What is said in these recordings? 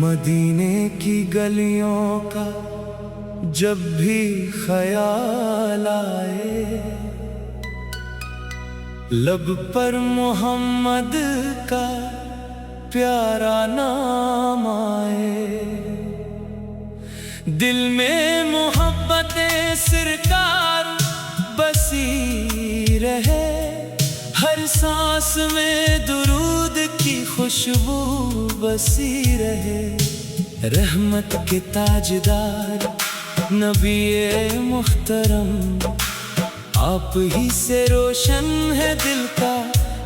مدینے کی گلیوں کا جب بھی خیال آئے، لب پر محمد کا پیارا نام آئے، دل میں محبت سرکار بسی رہے، ہر سانس میں درود کی خوشبو بسی رہے۔ رحمت کے تاجدار نبی محترم، آپ ہی سے روشن ہے دل کا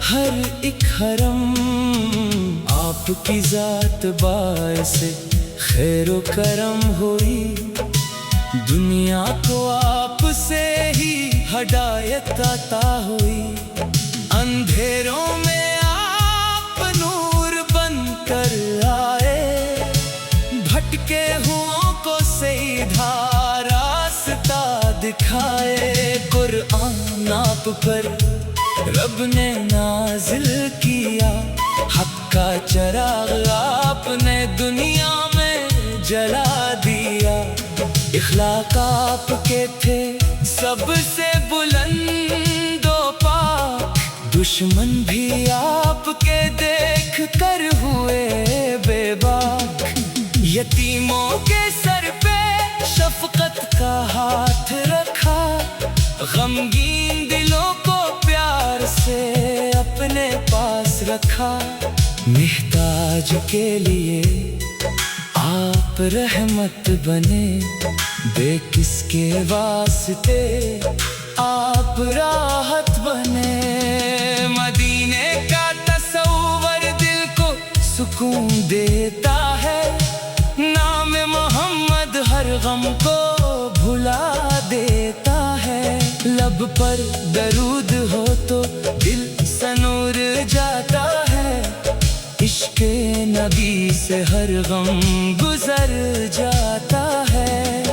ہر ایک حرم، آپ کی ذات باعث خیر و کرم ہوئی، دنیا کو آپ سے ہی ہدایت عطا ہوئی، اندھیروں میں آپ نور بن کر آئے، بھٹکے ہوں کو سیدھا راستہ دکھائے۔ قرآن آپ پر رب نے نازل کیا، حق کا چراغ آپ نے دنیا میں جلا دیا، اخلاق آپ کے تھے سب سے بلند و پاک، دشمن بھی آپ کے دیکھ کر ہوئے بے باک، یتیموں کے سر پہ شفقت کا ہاتھ رکھا، غمگین دلوں کو پیار سے اپنے پاس رکھا، محتاج کے لیے آپ رحمت بنے، بے کس کے واسطے آپ راحت بنے۔ مدینے کا تصور دل کو سکون دیتا ہے، نام محمد ہر غم کو بھلا دیتا ہے، لب پر درود ہو تو دل سنور جاتا ہے، عشق نبی سے ہر غم گزر جاتا ہے،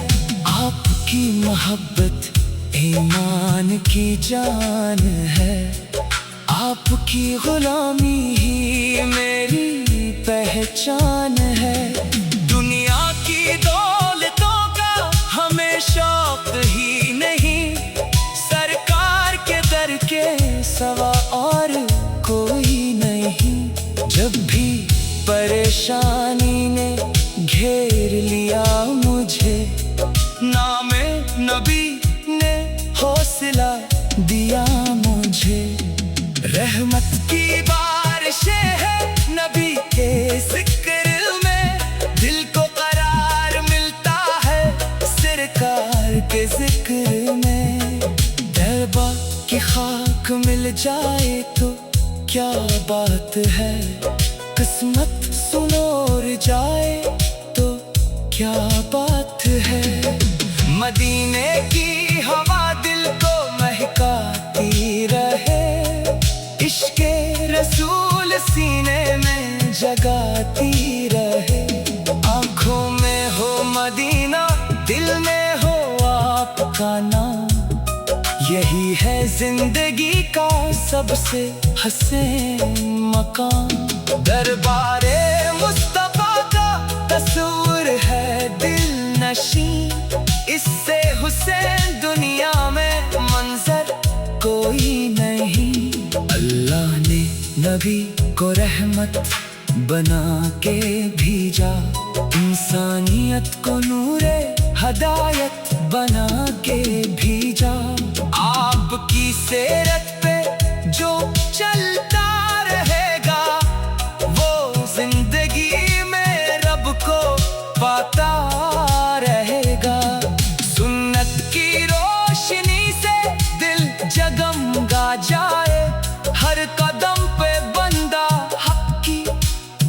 آپ کی محبت ایمان کی جان ہے، آپ کی غلامی ہی میری پہچان ہے، دنیا کی دولتوں کا ہمیں شوق ہی نہیں، سرکار کے در کے سوا اور کوئی نہیں، جب بھی پریشانی نے گھیر لیا مجھے، نام نبی نے حوصلہ دیا مجھے، رحمت کی بارشیں ہے نبی کے ذکر میں، دل کو قرار ملتا ہے سرکار کے ذکر میں، طیبہ کی خاک مل جائے تو کیا بات ہے، قسمت سنور جائے تو کیا بات ہے، مدینے کی ہوا دل کو مہکاتی رہے، عشق رسول سینے میں جگاتی رہے، آنکھوں میں ہو مدینہ دل میں ہو آپ کا نام، یہی ہے زندگی کا سب سے حسین مقام، دربار مصطفیٰ کا تصور ہے دل نشین، اس سے حسین دنیا میں منظر کوئی نہیں، اللہ نے نبی کو رحمت بنا کے بھیجا، انسانیت کو نور ہدایت بنا کے بھیجا، آپ کی سیرت پہ جو چلتا رہے گا وہ زندگی میں رب کو پاتا رہے گا، سنت کی روشنی سے دل جگمگا جائے، ہر قدم پہ بندہ حق کی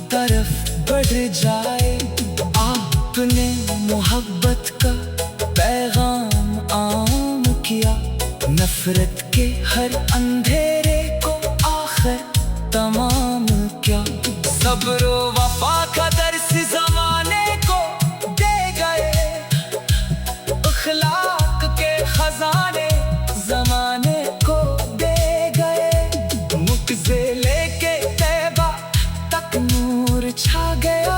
طرف بڑھ جائے، آپ نے محبت کا پیغام عام کیا، نفرت کے ہر اندھیرے کو آخر تمام کیا، صبر و وفا کا درس زمانے کو دے گئے، اخلاق کے خزانے زمانے کو دے گئے، مکھ سے لے کے طیبہ تک نور چھا گیا،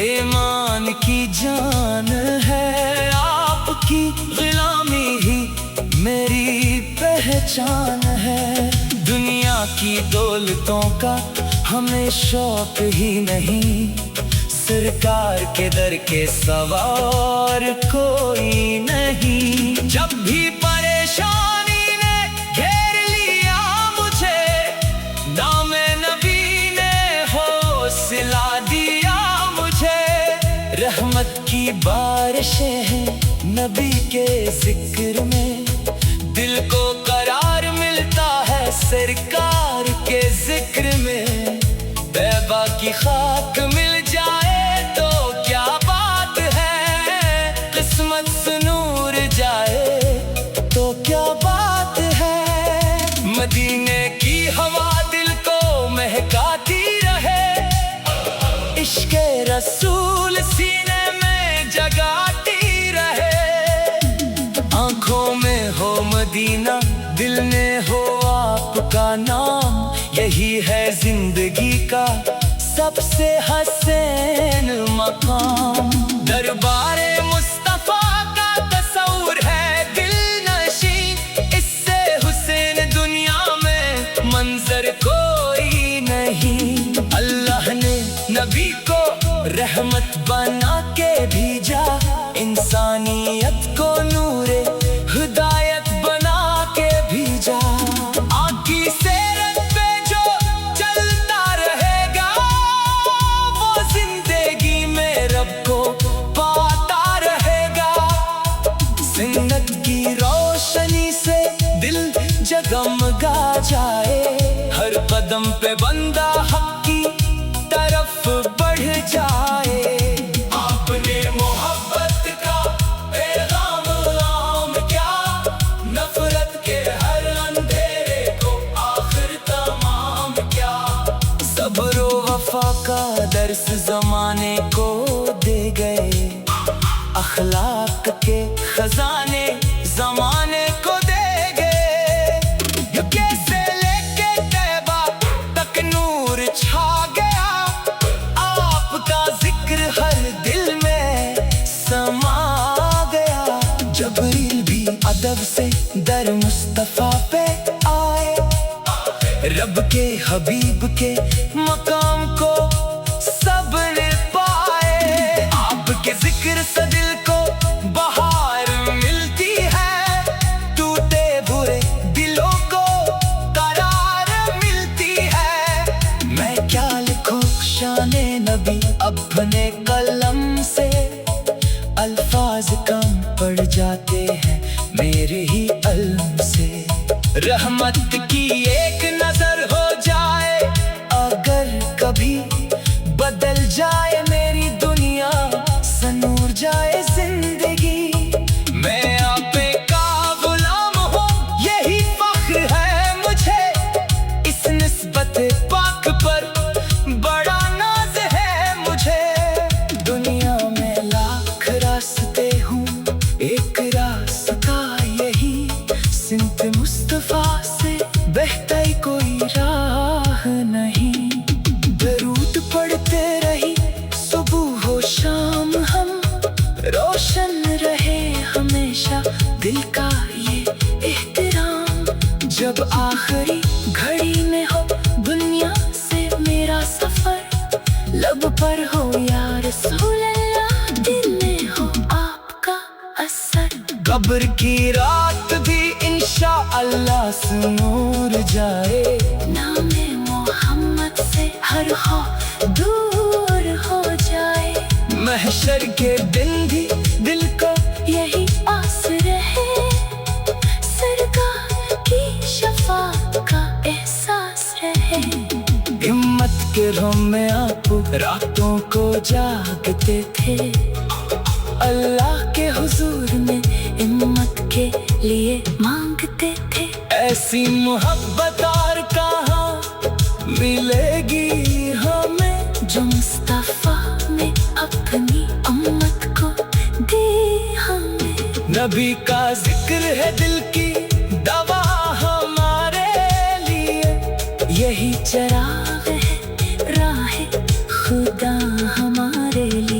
ایمان کی جان ہے، آپ کی غلامی ہی میری پہچان ہے۔ دنیا کی دولتوں کا ہمیں شوق ہی نہیں، سرکار کے در کے سوا اور کوئی نہیں۔ جب بھی پریشانی نے گھیر لیا مجھے، نام نبی نے حوصلہ دیا مجھے۔ رحمت کی بارشیں ہیں نبی کے ذکر میں، دل کو قرار ملتا ہے سرکار کے ذکر میں۔ طیبہ کی خاک مل جائے تو کیا بات ہے، قسمت سنور جائے تو کیا بات ہے۔ مدینے کی ہوا دل کو مہکاتی رہے، عشق رسول سینے میں جگاتی رہے۔ آنکھوں میں ہو مدینہ، دل میں ہو آپ کا نام، یہی ہے زندگی کا سب سے حسین مقام۔ دربار مصطفیٰ کا تصور ہے دل نشین، اس سے حسین دنیا میں منظر کوئی نہیں۔ اللہ نے نبی کو رحمت بنا کے بھیجا، انسانیت کو نور ہدایت بنا کے بھیجا۔ آگ کی سیرت پہ جو چلتا رہے گا، وہ زندگی میں رب کو پاتا رہے گا۔ سنت کی روشنی سے دل جگمگا جائے، ہر قدم پہ بندہ حق کی طرف بڑھ جائے۔ آپ نے محبت کا پیغام عام کیا، نفرت کے ہر اندھیرے کو آخر تمام کیا۔ صبر و وفا کا درس زمانے کو دے گئے، اخلاق کے خزانے زمانے کو دے گئے۔ یوکے سے لے کے طیبہ تک نور چھا گیا، آپ کا ذکر ہر دل میں سما گیا۔ جبریل بھی ادب سے در مصطفیٰ پہ آئے، رب کے حبیب کے مقام کو سب نے پائے۔ آپ کے ذکر سے دل کو بہار ملتی ہے، ٹوٹے برے دلوں کو قرار ملتی ہے۔ میں کیا لکھوں شان نبی اپنے قلم سے، الفاظ کم پڑ جاتے ہیں میرے ہی علم سے۔ رحمت کی ایک نظر ہو جائے، اگر کبھی بدل جائے میری دنیا، سنور جائے زندگی۔ میں آپ کا غلام ہوں، یہی فخر ہے مجھے، اس نسبت پاک پر بڑا ناز ہے مجھے۔ دنیا میں لاکھ راستے ہوں، ایک راستہ یہی، سمت مصطفیٰ سے بہتر کوئی راہ نہیں۔ درود پڑھتے رہی صبح و شام ہم، روشن رہے ہمیشہ دل کا یہ احترام۔ جب آخری گھڑی میں ہو دنیا سے میرا سفر، لب پر ہو یا رسول اللہ، دل میں ہو آپ کا اثر۔ قبر کی رات بھی انشاءاللہ سنور جائے، نام محمد سے ہر خوف دور ہو جائے۔ محشر کے دن بھی دل کو یہی آس رہے، سرکار کی شفاعت کا احساس رہے۔ ہمت کے رم میں آپ راتوں کو جاگتے تھے، اللہ کے حضور میں ہمت کے لیے مانگتے تھے۔ ایسی محبت اور کہاں ملے گی ہمیں، جو مصطفیٰ نے اپنی امت کو دی ہمیں۔ نبی کا ذکر ہے دل کی دوا ہمارے لیے، یہی چراغ ہے راہ خدا ہمارے لیے۔